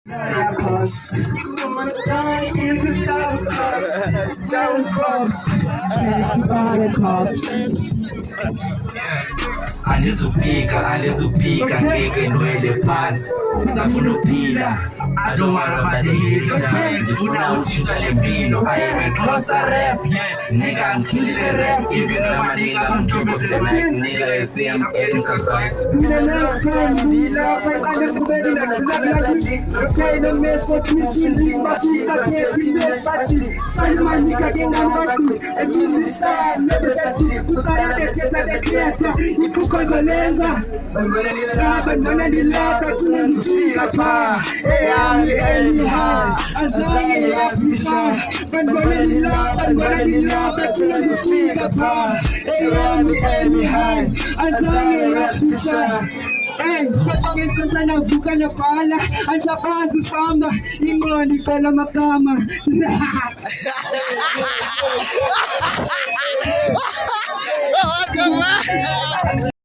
Cause you wanna die if you don't cross. Everybody cross. Alizupika ngeke nwele phansi safuna ukuphila. I don't worry about the haters. Ngifuna utshintsha le mpilo. I am a closer rap. Nigga, I'm killing the rap. Even though my nigga, I'm top of the mic. Nigga, you see I'm adding some spice. Hey, pagkakita sa nabuka na pala ang saka sa fama, imoni pala makama. What the